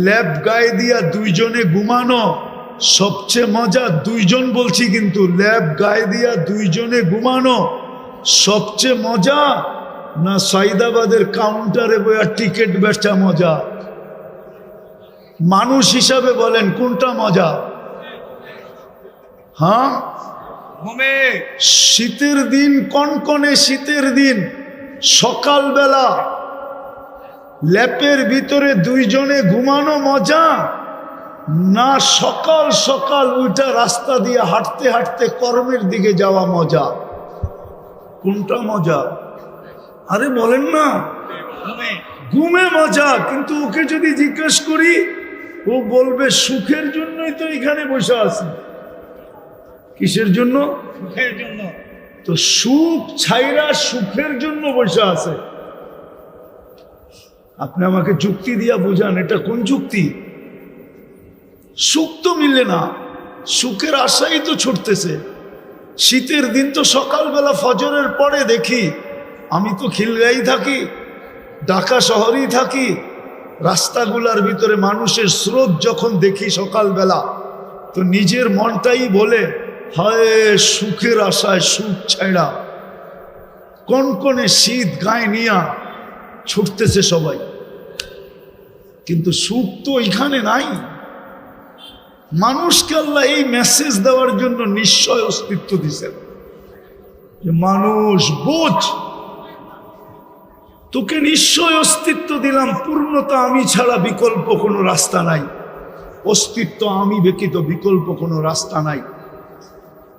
ল্যাব গায়ে দিয়া 2 জনে ঘুমানো সবচেয়ে মজা। 2 জন বলছি, কিন্তু ল্যাব গায়ে দিয়া 2 জনে ঘুমানো সবচেয়ে মজা, না সাইদাবাদের কাউন্টারে বইয়া টিকিট বেচা মজা? মানুষ হিসাবে বলেন কোনটা মজা? হ্যাঁ, ঘুমে। শীতের দিন, কনকনে শীতের দিন, সকালবেলা ল্যাপের ভিতরে 2 জনে ঘুমানো মজা, না সকাল সকাল ওইটা রাস্তা দিয়ে হাঁটতে হাঁটতে কর্মের দিকে যাওয়া মজা? কোনটা মজা? আরে বলেন না। ঘুমে। ঘুমে মজা। কিন্তু ওকে যদি জিজ্ঞেস করি, ও বলবে সুখের জন্যই তো এখানে বসে আছি। কিসের জন্য? সুখের জন্য। তো সুখ ছাইরা সুখের জন্য বসে আছে। আপনি আমাকে যুক্তি দিয়া বুঝান, এটা কোন যুক্তি? সুখ তো মিলে না, সুখের আশাই তো ছুটতেছে। শীতের দিন তো সকালবেলা ফজরের পরে দেখি, আমি তো খিলগাঁই থাকি, ঢাকা শহরেই থাকি, রাস্তাগুলার ভিতরে মানুষের স্রোত যখন দেখি সকালবেলা, তো নিজের মনটাই বলে, হায় সুখের আশায় সুখ ছাড়া। কনকনে শীত গায়ে নিয়া ছুটতেছে সবাই, কিন্তু সুখ তো এখানে নাই। মানুষকে আল্লাহ এই মেসেজ দেওয়ার জন্য নিশ্চয় অস্তিত্ব দিয়েছেন যে মানুষ বোঝ, তোকে নিশ্চয় অস্তিত্ব দিলাম, পূর্ণতা আমি ছাড়া বিকল্প কোনো রাস্তা নাই, অস্তিত্ব আমি ব্যতীত বিকল্প কোনো রাস্তা নাই,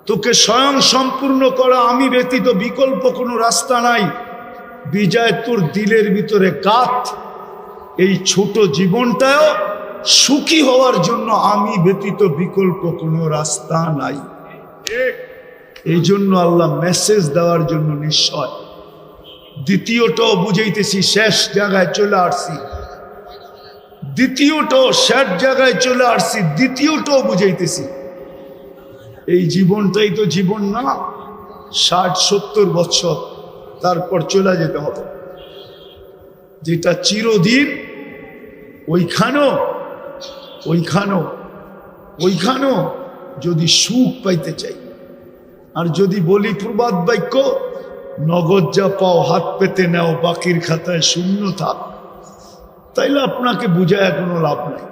তোকে স্বয়ং সম্পূর্ণ করা আমি ব্যতীত বিকল্প কোনো রাস্তা নাই। বিজয় তোর দিলের ভিতরে গাত, এই ছোট জীবনটাও সুখী হওয়ার জন্য আমি ব্যতীত বিকল্প কোনো রাস্তা নাই। এই জন্য আল্লাহ মেসেজ দেওয়ার জন্য নিশ্চয়। দ্বিতীয়টাও বুঝাইতেছি, শেষ জায়গায় চলে আসছি, দ্বিতীয়টাও শেষ জায়গায় চলে আসছি, দ্বিতীয়টাও বুঝাইতেছি। এই জীবনটাই তো জীবন না, 60-70 বছর, তারপর চলে যেতে হবে। যেটা চিরদিন, ওইখানেও যদি সুখ পাইতে চাই, আর যদি বলি প্রবাদ বাক্য, নগদ যা পাও হাত পেতে নেও, বাকির খাতায় শূন্য থাক, তাইলে আপনাকে বুঝায় কোনো লাভ নাই।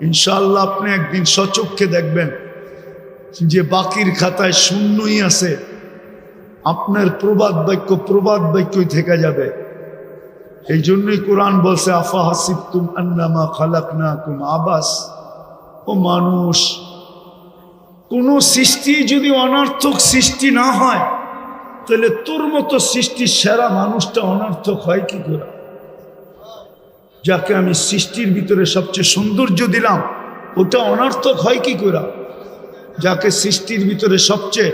ইনশাআল্লাহ আপনি একদিন সচক্ষে দেখবেন যে বাকির খাতায় শূন্যই আছে, আপনার প্রবাদ বাক্যই থেকে যাবে। এই জন্যই কোরআন বলছে আফা হাসিবতুম আন্নামা খালাকনাকুম আবাস। ও মানুষ, কোন সৃষ্টি যদি অনর্থক সৃষ্টি না হয়, তাহলে তোর মতো সৃষ্টির সেরা মানুষটা অনর্থক হয় কি করে? যাকে আমি সৃষ্টির ভিতরে সবচেয়ে সৌন্দর্য দিলাম, ওটা অনর্থক হয় কি করে? যাকে সৃষ্টির ভিতরে সবচেয়ে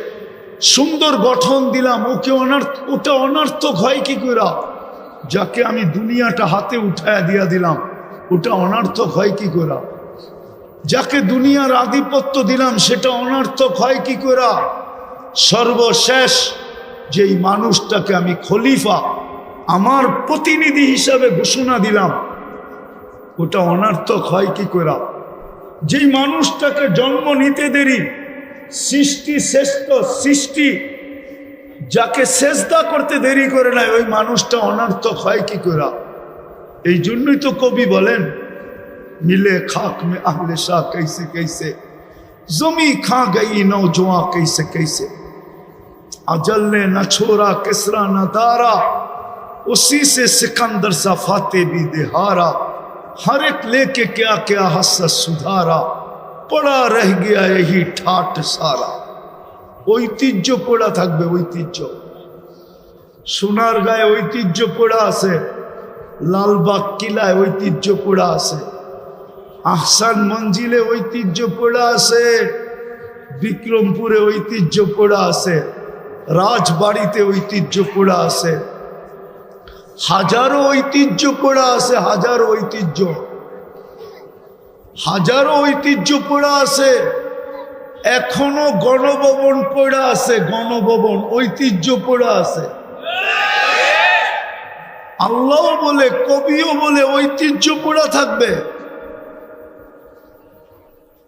সুন্দর গঠন দিলাম, ওটা অনর্থক হয় কি করে? যাকে আমি দুনিয়াটা হাতে উঠায়া দিয়া দিলাম, ওটা অনর্থক হয় কি করে? যাকে দুনিয়ার আধিপত্য দিলাম, সেটা অনর্থক হয় কি করে? সর্বশেষ যেই মানুষটাকে আমি খলিফা, আমার প্রতিনিধি হিসাবে ঘোষণা দিলাম, ওটা অনর্থক হয় কি করে? যেই মানুষটাকে জন্ম নিতে দেরি, সৃষ্টি শ্রেষ্ঠ সৃষ্টি, যাকে সেজদা করতে দেরি করে নাই, ওই মানুষটা অনর্থক হয় কি করে? এই জন্যই তো কবি বলেন, মিলে খাক মে আহলে শাহ कैसे कैसे, जमी खा गई नौजवां कैसे कैसे, अजल ने न छोड़ा किसरा न दारा, उसी से सिकंदर सा फाते भी देहारा, हर एक लेके क्या क्या हसत सुधारा, पड़ा रह गया यही ठाट सारा। ঐতিহ্য পড়া থাকবে, ঐতিহ্য। সোনার গায়ে ঐতিহ্য পড়া আছে, লালবাগ কিলায় ঐতিহ্য পড়া আছে, আহসান মঞ্জিলে ঐতিহ্য পড়া আছে, বিক্রমপুরে ঐতিহ্য পড়া আছে, রাজবাড়িতে ঐতিহ্য পড়া আছে, হাজারো ঐতিহ্য পড়া আছে, হাজারো ঐতিহ্য পড়া আছে। এখনো গণভবন পড়া আছে, গণভবন ঐতিহ্য পড়া আছে। আল্লাহ বলে, কবিও বলে ঐতিহ্য পড়া থাকবে।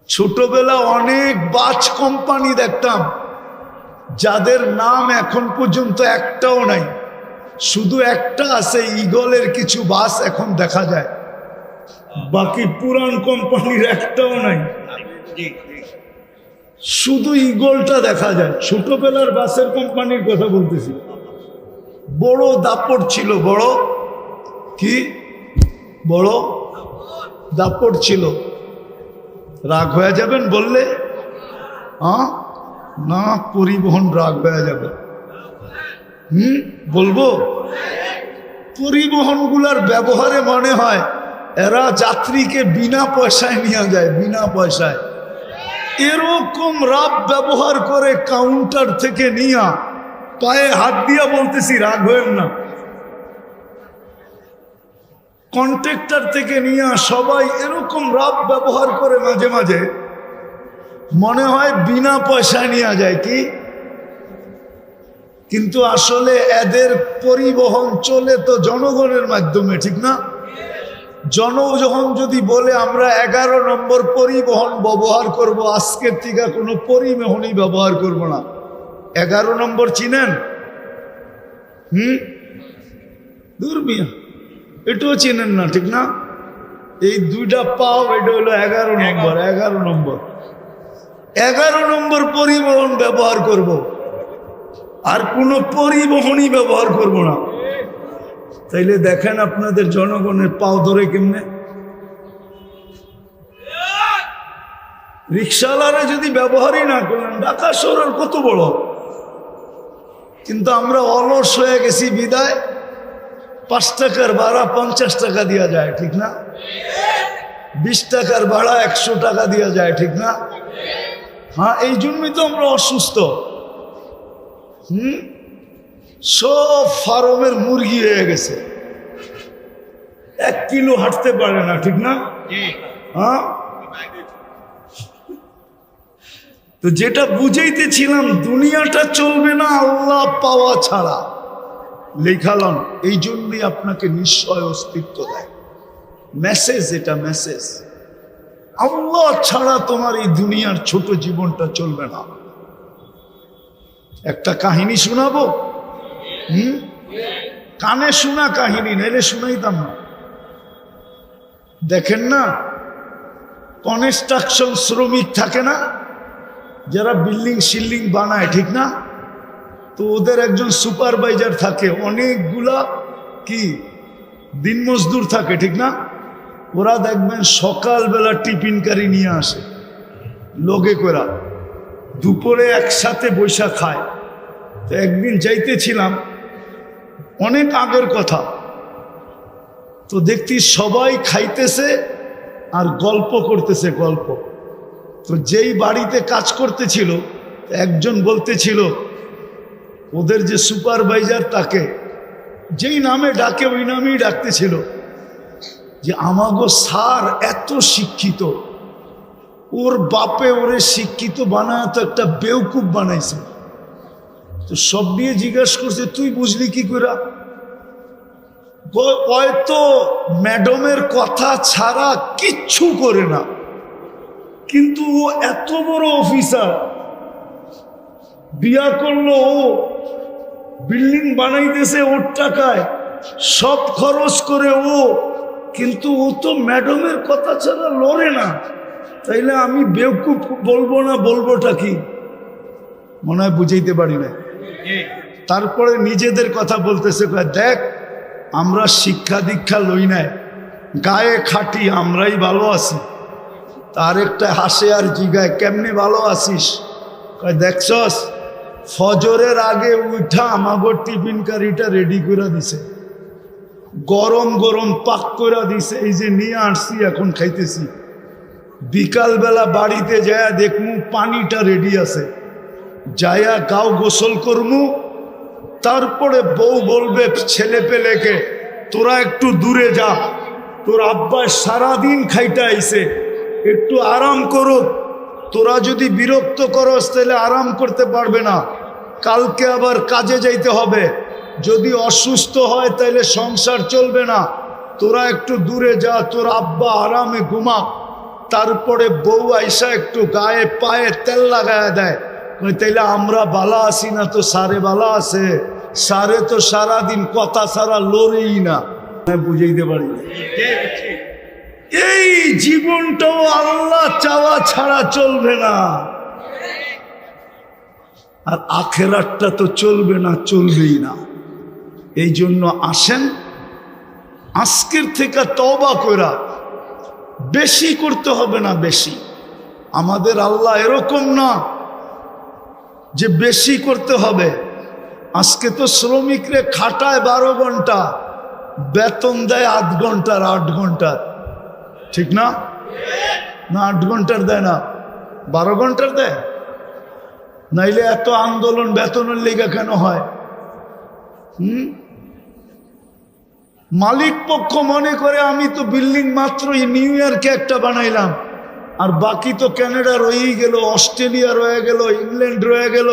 ছোটবেলা অনেক বাস কোম্পানি দেখতাম, যাদের নাম এখন পর্যন্ত একটাও নাই, শুধু একটা আছে, ঈগলের কিছু বাস এখন দেখা যায়, বাকি পুরান কোম্পানির একটাও নাই, শুধু ঈগলটা দেখা যায়। ছোটবেলার বাসের কোম্পানির কথা বলতেছি। বড় দাপট ছিল, বড় দাপট ছিল। রাগ হয়ে যাবেন বললে? না, পরিবহন রাগ হয়ে যাবে। বলবো, পরিবহনগুলার ব্যবহারে মনে হয় এরা যাত্রীকে বিনা পয়সায় নিয়ে যায়, বিনা পয়সায়। এরকম রাব ব্যবহার করে, কাউন্টার থেকে নিয়া পায়ে হাত দিয়া বলতেছি, রাগ হয়েন না, কন্ট্রাক্টর থেকে নিয়া সবাই এরকম রাব ব্যবহার করে, মাঝে মাঝে মনে হয় বিনা পয়সায় নিয়ে যায় কি, কিন্তু আসলে এদের পরিবহন চলে তো জনগণের মাধ্যমে, ঠিক না? জনগণ যদি বলে আমরা 11 নম্বর পরিবহন ব্যবহার করব, আজকের থেকে কোনো পরিবহনই ব্যবহার করব না। 11 নম্বর চিনেন? দূর মিয়া, এটাও চেনেন না, ঠিক না? এই দুইটা পাও, এটা হলো 11 নম্বর। 11 নম্বর 11 নম্বর পরিবহন ব্যবহার করব, আর কোনো পরিবহনই ব্যবহার করব না। তাইলে দেখেন আপনাদের জনগণের পাও ধরে কেমনে। রিক্সাওয়ালারা যদি ব্যবহারই না করলেন, ঢাকা শহরের কত বড়, কিন্তু আমরা অলস হয়ে গেছি বিদায় 5 টাকার ভাড়া 50 টাকা দেওয়া যায়, ঠিক না? 20 টাকার ভাড়া 100 টাকা দেওয়া যায়, ঠিক না? হ্যাঁ, এই জন্যই তো আমরা অসুস্থ। সব ফার্মের মুরগি হয়ে গেছে, 1 কিলো হাঁটতে পারে না, ঠিক না? হ্যাঁ, তো যেটা বুঝাইতেছিলাম, দুনিয়াটা চলবে না আল্লাহ পাওয়া ছাড়া। লেখালাম, এই জন্যই আপনাকে নিশ্চয় অস্তিত্ব দেয়। মেসেজ, এটা মেসেজ। আল্লাহ ছাড়া তোমার এই দুনিয়ার ছোট জীবনটা চলবে না। একটা কাহিনী শোনাবো? কানে শোনা কাহিনী, নাইলে শুনাইতাম না। দেখেন না, কনস্ট্রাকশন শ্রমিক থাকে না, যারা বিল্ডিং শিল্ডিং বানায়, ঠিক না? তো ওদের একজন সুপারভাইজার থাকে, অনেকগুলা কি দিন মজদুর থাকে, ঠিক না? ওরা দেখবেন সকালবেলা টিফিনকারি নিয়ে আসে লোকে করা, দুপুরে একসাথে বৈশা খায়। তো একদিন যাইতেছিলাম, অনেক আগের কথা, তো দেখছি সবাই খাইতেছে আর গল্প করতেছে, গল্প। তো যেই বাড়িতে কাজ করতেছিল, একজন বলতেছিল ওদের যে সুপারভাইজার, তাকে যেই নামে ডাকে ওই নামেই ডাকতেছিল, যে আমাগো স্যার এত শিক্ষিত, ওর বাপে ওরে শিক্ষিত বানায় তো একটা বেউকুফ বানাইছে। তো সব নিয়ে জিজ্ঞাসা করছে, তুই বুঝলি কি করে? হয়তো ম্যাডামের কথা ছাড়া কিচ্ছু করে না, কিন্তু ও এত বড় অফিসার, বিয়া করলো, ও বিল্ডিং বানাইতেছে ওর টাকায়, সব খরচ করে ও, কিন্তু ও তো ম্যাডামের কথা ছাড়া লড়ে না। তাইলে আমি বেউকুফ বলবো না, বলবোটা কি? মনে হয় বুঝাইতে পারি না। তারপরে নিজেদের কথা বলতেছে, দেখ আমরা শিক্ষা দীক্ষা লই নাই, গায়ে খাটি, আমরাই ভালো আছি। তার একটা হাসে আর জিগায়, কেমনে ভালো আছিস? দেখছস, ফজরের আগে উঠা আমাগো টিফিন কারিটা রেডি করে দিছে, গরম গরম পাক করে দিছে, এই যে নিয়ে আসছি এখন খাইতেছি। বিকালবেলা বাড়িতে যায়া দেখমু পানিটা রেডি আছে, যায়া গাও গোসল করমু। তারপরে বউ বলবে ছেলে পেলেকে, তোরা একটু দূরে যা, তোর আব্বা সারাদিন খাইতে আইছে, একটু আরাম করো। তোরা যদি বিরক্ত করস তাহলে আরাম করতে পারবে না, কালকে আবার কাজে যাইতে হবে। যদি অসুস্থ হয় তাহলে সংসার চলবে না, তোরা একটু দূরে যা, তোর আব্বা আরামে ঘুমা। তারপরে বউ আইসা একটু গায়ে পায়ে তেল লাগায় দেয়, তাইলে আমরা বালা আসি না তো সারে বালা আছে? সারে তো সারাদিন কথা সারা লড়েই না। বুঝাইতে পারি না। এই জীবনটাও আল্লাহ চাওয়া ছাড়া চলবে না, আর আখেরাতটা তো চলবে না, চলবেই না। এই জন্য আসেন আজকের থেকে তওবা কইরা, বেশি করতে হবে না, বেশি। আমাদের আল্লাহ এরকম না যে বেশি করতে হবে। আজকে তো শ্রমিকরে খাটায় 12 ঘন্টা, বেতন দেয় 8 ঘন্টার, 8 ঘন্টার, ঠিক না? না 8 ঘন্টার দেয় না, 12 ঘন্টার দেয়। নাইলে এত আন্দোলন বেতনের লেগে কেন হয়? মালিক পক্ষ মনে করে আমি তো বিল্ডিং মাত্র নিউ ইয়র্কে একটা বানাইলাম, আর বাকি তো কানাডা রয়েই গেল, অস্ট্রেলিয়া রয়ে গেল, ইংল্যান্ড রয়ে গেল,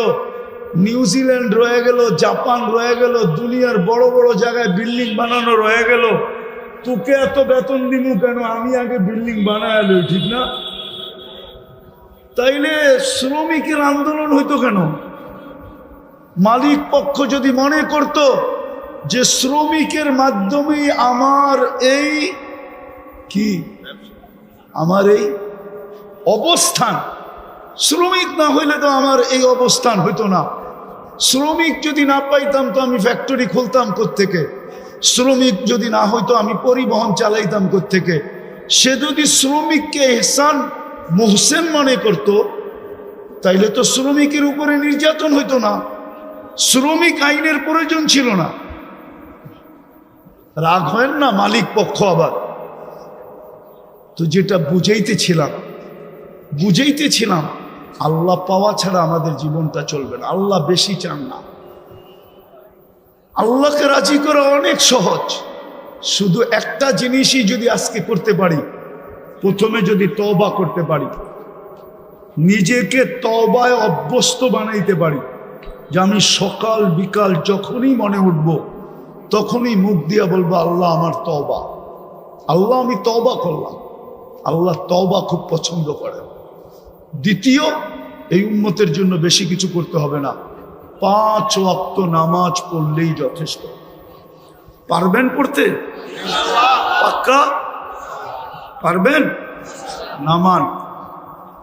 নিউজিল্যান্ড রয়ে গেল, জাপান রয়ে গেল, দুনিয়ার বড় বড় জায়গায় বিল্ডিং বানানো রয়ে গেল। তোকে এত বেতন দিমু কেন? আমি আগে বিল্ডিং বানায় লই, ঠিক না? তাইলে শ্রমিকের আন্দোলন হইতো কেন? মালিক পক্ষ যদি মনে করত যে শ্রমিকের মাধ্যমেই আমার এই কি আমার এই অবস্থান, শ্রমিক না হইলে তো আমার এই অবস্থান হইতো না। শ্রমিক যদি না পাইতাম তো আমি ফ্যাক্টরি খুলতাম কোত্থেকে? শ্রমিক যদি না হইতো আমি পরিবহন চালাইতাম কোত্থেকে? সে যদি শ্রমিককে এহসান মোহসেন মনে করত, তাইলে তো শ্রমিকের উপরে নির্যাতন হইতো না, শ্রমিক আইনের প্রয়োজন ছিল না। রাগ হয় না মালিক পক্ষ আবার। তো যেটা বুঝাইতেছিলাম আল্লাহ পাওয়া ছাড়া আমাদের জীবনটা চলবে না। আল্লাহ বেশি চান না। আল্লাহকে রাজি করা অনেক সহজ। শুধু একটা জিনিসই যদি আজকে করতে পারি, প্রথমে যদি তওবা করতে পারি, নিজেকে তওবায় অভ্যস্ত বানাইতে পারি, যে আমি সকাল বিকাল যখনই মনে উঠব তখনই মুখ দিয়া বলবো আল্লাহ আমার তওবা, আল্লাহ আমি তওবা করলাম। আল্লাহ তওবা খুব পছন্দ করেন। দ্বিতীয়, এই উম্মতের জন্য বেশি কিছু করতে হবে না, 5 ওয়াক্ত নামাজ পড়লেই যথেষ্ট। পারবেন পড়তে? পাক্কা পারবেন? নামান।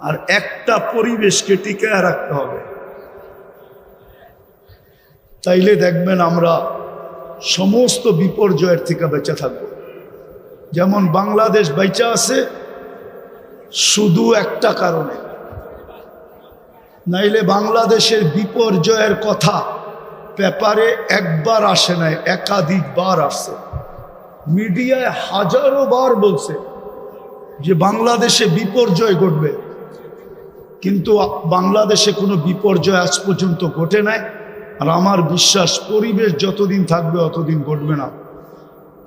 আর একটা পরিবেশকে টিকায় রাখতে হবে, তাইলে দেখবেন আমরা সমস্ত বিপর্যয়ের থেকে বেঁচে থাকব। যেমন বাংলাদেশ বেঁচে আছে শুধু একটা কারণে, নাইলে বাংলাদেশের বিপর্যয়ের কথা পেপারে একবার আসে নাই, একাধিকবার আসছে। মিডিয়ায় হাজারো বার বলছে যে বাংলাদেশে বিপর্যয় ঘটবে, কিন্তু বাংলাদেশে কোনো বিপর্যয় আজ পর্যন্ত ঘটে নাই। আর আমার বিশ্বাস পরিবেশ যতদিন থাকবে অতদিন ঘটবে না।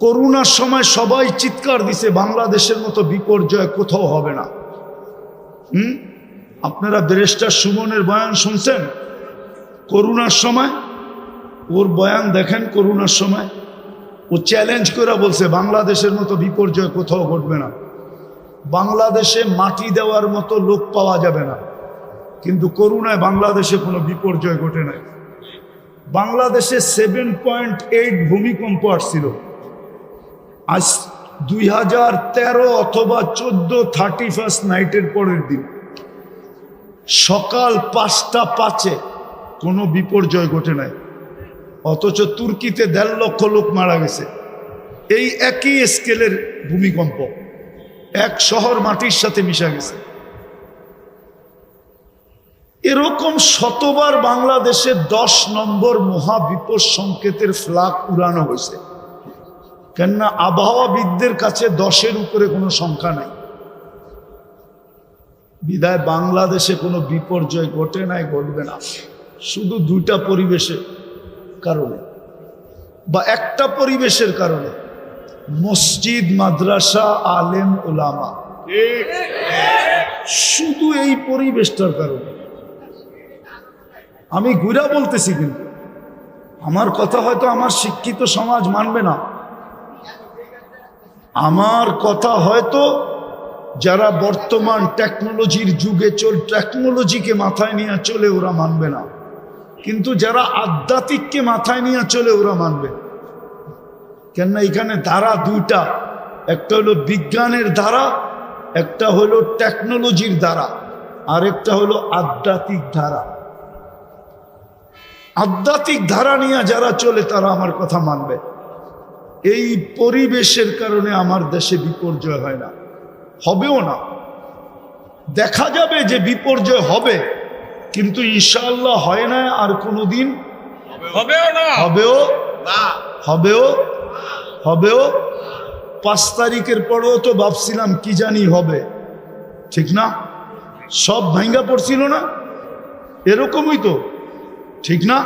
করোনার সময় সবাই চিৎকার দিছে বাংলাদেশের মতো বিপর্যয় কোথাও হবে না। আপনারা ব্যারিস্টার সুমনের বয়ান শুনছেন করোনার সময়? ওর বয়ান দেখেন। করোনার সময় ও চ্যালেঞ্জ করে বলছে বাংলাদেশের মতো বিপর্যয় কোথাও ঘটবে না। বাংলাদেশে মাটি দেওয়ার মতো লোক পাওয়া যাবে না, কিন্তু করোনায় বাংলাদেশে কোনো বিপর্যয় ঘটে নাই। বাংলাদেশে 7.8 ভূমিকম্প আসছিল। আজ 2013 অথবা 14 31 নাইটের পরের দিন সকাল 5:05 কোনো বিপর্যয় ঘটে নাই। অথচ তুর্কিতে 1.5 লক্ষ লোক মারা গেছে। এই একই স্কেলের ভূমিকম্প, এক শহর মাটির সাথে মিশা গেছে। এরকম শতবার বাংলাদেশে 10 নম্বর মহাবিপদ সংকেতের ফ্ল্যাগ উড়ানো হয়েছে। কেননা আবহাওয়াবিদদের কাছে 10-এর উপরে কোনো সংখ্যা নাই। বিদায় বাংলাদেশে কোনো বিপর্যয় ঘটে নাই, ঘটবে না। শুধু 2টা পরিবেশের কারণে বা একটা পরিবেশের কারণে, মসজিদ, মাদ্রাসা, আলেম, ওলামা, শুধু এই পরিবেশটার কারণে। আমি ঘুরা বলতেছি, কিন্তু আমার কথা হয়তো আমার শিক্ষিত সমাজ মানবে না। আমার কথা হয়তো যারা বর্তমান টেকনোলজির যুগে টেকনোলজিকে মাথায় নিয়ে চলে ওরা মানবে না, কিন্তু যারা আধ্যাত্মিককে মাথায় নিয়ে চলে ওরা মানবে। কেননা এখানে ধারা 2টা, একটা হলো বিজ্ঞানের ধারা, একটা হলো টেকনোলজির ধারা, আর একটা হলো আধ্যাত্মিক ধারা। আধ্যাত্মিক ধারা নিয়ে যারা চলে তারা আমার কথা মানবে। এই পরিবেশের কারণে আমার দেশে বিপর্যয় হয় না, হবেও না। দেখা যাবে যে বিপর্যয় হবে, কিন্তু ইনশাআল্লাহ হয় না, আর কোনোদিন হবেও না, হবেও না, হবেও হবেও 5 তারিখের পরেও তো ভাবছিলাম কি জানি হবে, ঠিক না? সব ভাঙ্গা পড়ছিল না, এরকমই তো, ঠিক না?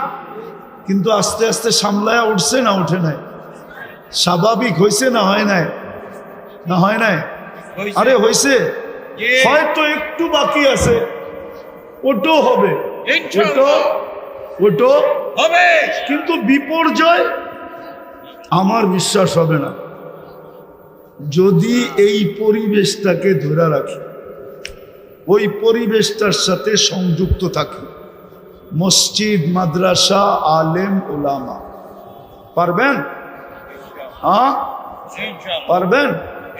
কিন্তু আস্তে আস্তে সামলায়া উঠছে না উঠে নাই? স্বাভাবিক হয়েছে না হয় নাই? না হয় নাই? আরে হয়েছে, হয়তো একটু বাকি আছে, ওটাও হবে, ওটাও হবে, কিন্তু বিপর্যয় আমার বিশ্বাস হবে না যদি এই পরিবেশটাকে ধরে রাখি, ওই পরিবেশটার সাথে সংযুক্ত থাকি। মসজিদ, মাদ্রাসা, আলেম, ওলামা, পারবেন? হ্যাঁ ইনশাআল্লাহ পারবেন?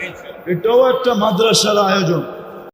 ইনশাআল্লাহ এটাও একটা মাদ্রাসার আয়োজন।